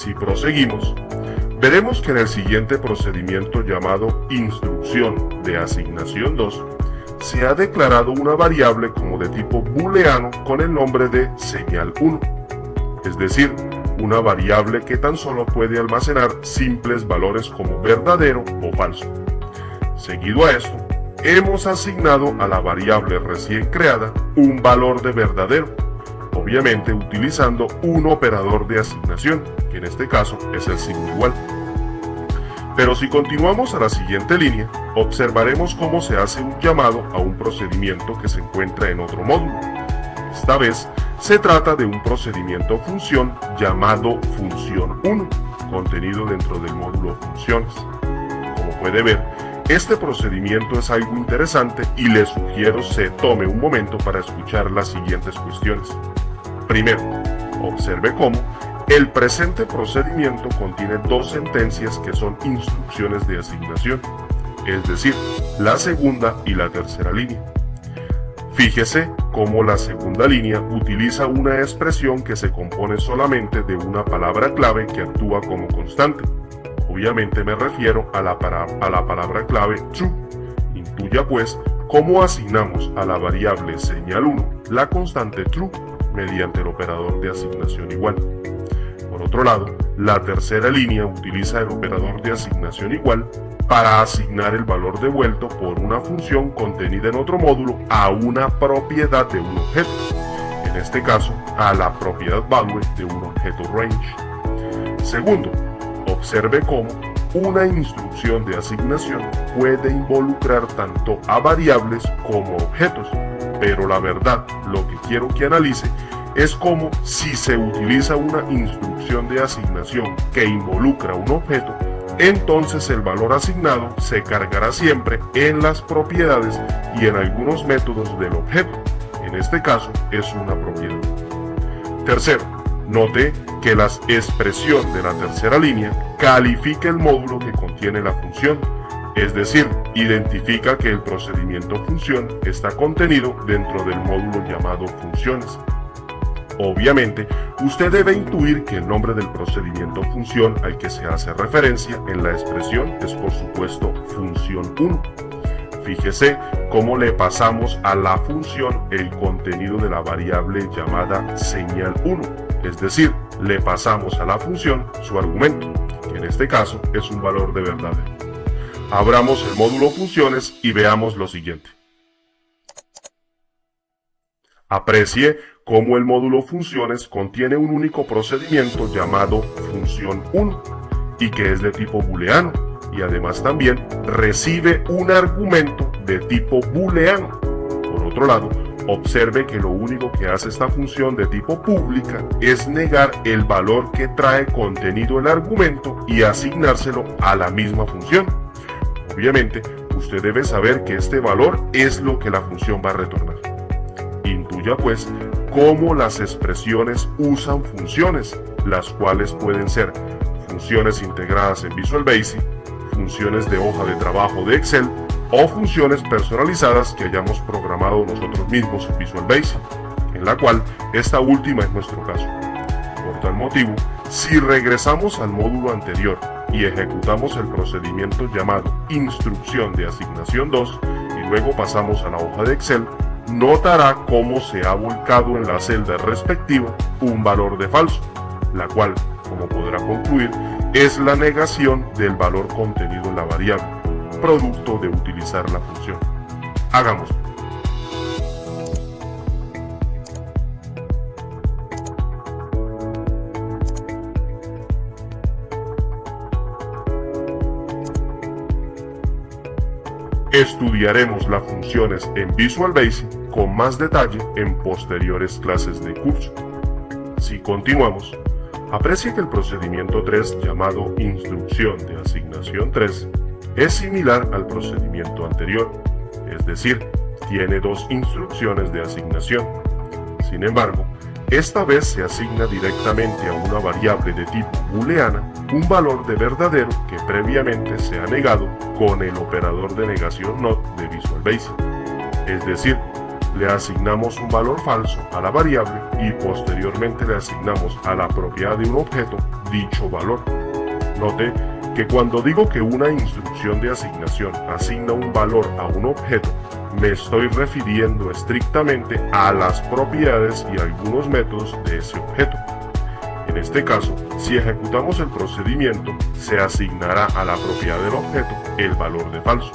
Si proseguimos, veremos que en el siguiente procedimiento llamado instrucción de asignación 2, se ha declarado una variable como de tipo booleano con el nombre de señal 1, es decir, una variable que tan solo puede almacenar simples valores como verdadero o falso. Seguido a esto, hemos asignado a la variable recién creada un valor de verdadero, obviamente utilizando un operador de asignación, que en este caso es el signo igual. Pero si continuamos a la siguiente línea, observaremos cómo se hace un llamado a un procedimiento que se encuentra en otro módulo. Esta vez se trata de un procedimiento función llamado función 1, contenido dentro del módulo funciones. Como puede ver, este procedimiento es algo interesante y le sugiero se tome un momento para escuchar las siguientes cuestiones. Primero, observe cómo el presente procedimiento contiene dos sentencias que son instrucciones de asignación, es decir, la segunda y la tercera línea. Fíjese cómo la segunda línea utiliza una expresión que se compone solamente de una palabra clave que actúa como constante. Obviamente me refiero a la palabra clave true. Intuya pues cómo asignamos a la variable señal 1 la constante true mediante el operador de asignación igual. Por otro lado, la tercera línea utiliza el operador de asignación igual para asignar el valor devuelto por una función contenida en otro módulo a una propiedad de un objeto, en este caso a la propiedad value de un objeto range. Segundo, observe cómo una instrucción de asignación puede involucrar tanto a variables como objetos, pero la verdad, lo que quiero que analice es como si se utiliza una instrucción de asignación que involucra un objeto, entonces el valor asignado se cargará siempre en las propiedades y en algunos métodos del objeto. En este caso es una propiedad. Tercero, note que la expresión de la tercera línea califica el módulo que contiene la función, es decir, identifica que el procedimiento función está contenido dentro del módulo llamado funciones. Obviamente, usted debe intuir que el nombre del procedimiento función al que se hace referencia en la expresión es por supuesto función 1. Fíjese cómo le pasamos a la función el contenido de la variable llamada señal 1, es decir, le pasamos a la función su argumento, que en este caso es un valor de verdadero. Abramos el módulo funciones y veamos lo siguiente. Aprecie cómo el módulo funciones contiene un único procedimiento llamado función 1 y que es de tipo booleano y además también recibe un argumento de tipo booleano. Por otro lado, observe que lo único que hace esta función de tipo pública es negar el valor que trae contenido el argumento y asignárselo a la misma función. Obviamente, usted debe saber que este valor es lo que la función va a retornar. Intuya pues cómo las expresiones usan funciones, las cuales pueden ser funciones integradas en Visual Basic, funciones de hoja de trabajo de Excel o funciones personalizadas que hayamos programado nosotros mismos en Visual Basic, en la cual esta última es nuestro caso. Por tal motivo, si regresamos al módulo anterior y ejecutamos el procedimiento llamado instrucción de asignación 2 y luego pasamos a la hoja de Excel, notará cómo se ha volcado en la celda respectiva un valor de falso, la cual, como podrá concluir, es la negación del valor contenido en la variable, producto de utilizar la función. Hagámoslo. Estudiaremos las funciones en Visual Basic con más detalle en posteriores clases de curso. Si continuamos, aprecie que el procedimiento 3 llamado instrucción de asignación 3 es similar al procedimiento anterior, es decir, tiene dos instrucciones de asignación. Sin embargo, esta vez se asigna directamente a una variable de tipo booleana un valor de verdadero que previamente se ha negado con el operador de negación NOT de Visual Basic. Es decir, le asignamos un valor falso a la variable y posteriormente le asignamos a la propiedad de un objeto dicho valor. Note que cuando digo que una instrucción de asignación asigna un valor a un objeto, me estoy refiriendo estrictamente a las propiedades y algunos métodos de ese objeto. En este caso, si ejecutamos el procedimiento, se asignará a la propiedad del objeto el valor de falso.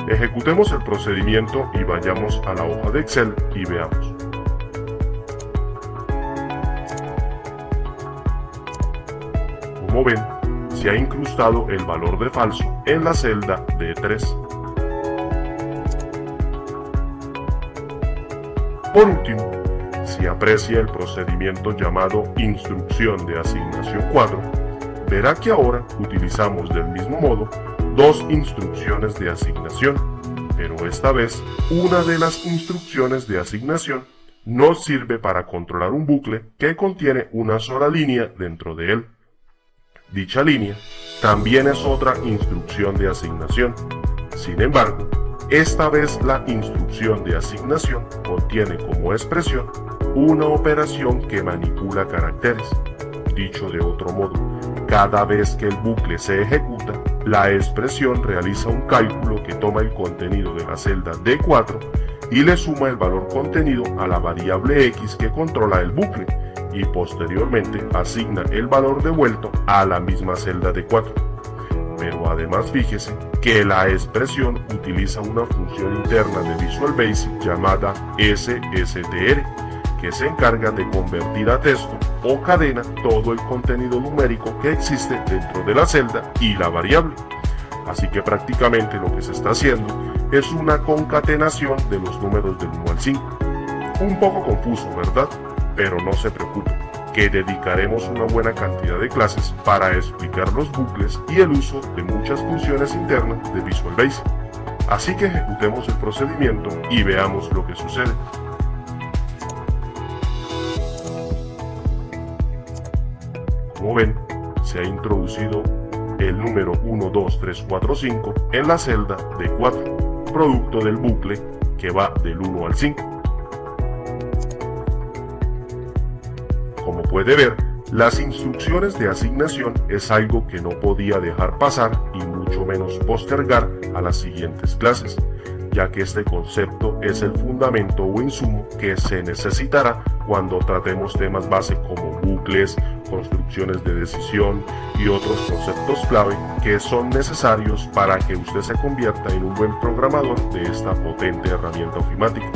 Ejecutemos el procedimiento y vayamos a la hoja de Excel y veamos. Como ven, se ha incrustado el valor de falso en la celda D3. Por último, si aprecia el procedimiento llamado instrucción de asignación 4, verá que ahora utilizamos del mismo modo dos instrucciones de asignación, pero esta vez una de las instrucciones de asignación nos sirve para controlar un bucle que contiene una sola línea dentro de él. Dicha línea también es otra instrucción de asignación. Sin embargo, esta vez la instrucción de asignación contiene como expresión una operación que manipula caracteres. Dicho de otro modo, cada vez que el bucle se ejecuta, la expresión realiza un cálculo que toma el contenido de la celda D4 y le suma el valor contenido a la variable X que controla el bucle y posteriormente asigna el valor devuelto a la misma celda D4. Pero además fíjese que la expresión utiliza una función interna de Visual Basic llamada SSTR, que se encarga de convertir a texto o cadena todo el contenido numérico que existe dentro de la celda y la variable. Así que prácticamente lo que se está haciendo es una concatenación de los números del 1 al 5. Un poco confuso, ¿verdad? Pero no se preocupe, que dedicaremos una buena cantidad de clases para explicar los bucles y el uso de muchas funciones internas de Visual Basic. Así que ejecutemos el procedimiento y veamos lo que sucede. Como ven, se ha introducido el número 1, 2, 3, 4, 5 en la celda D4, producto del bucle que va del 1 al 5. Como puede ver, las instrucciones de asignación es algo que no podía dejar pasar y mucho menos postergar a las siguientes clases, ya que este concepto es el fundamento o insumo que se necesitará cuando tratemos temas base como bucles, construcciones de decisión y otros conceptos clave que son necesarios para que usted se convierta en un buen programador de esta potente herramienta ofimática.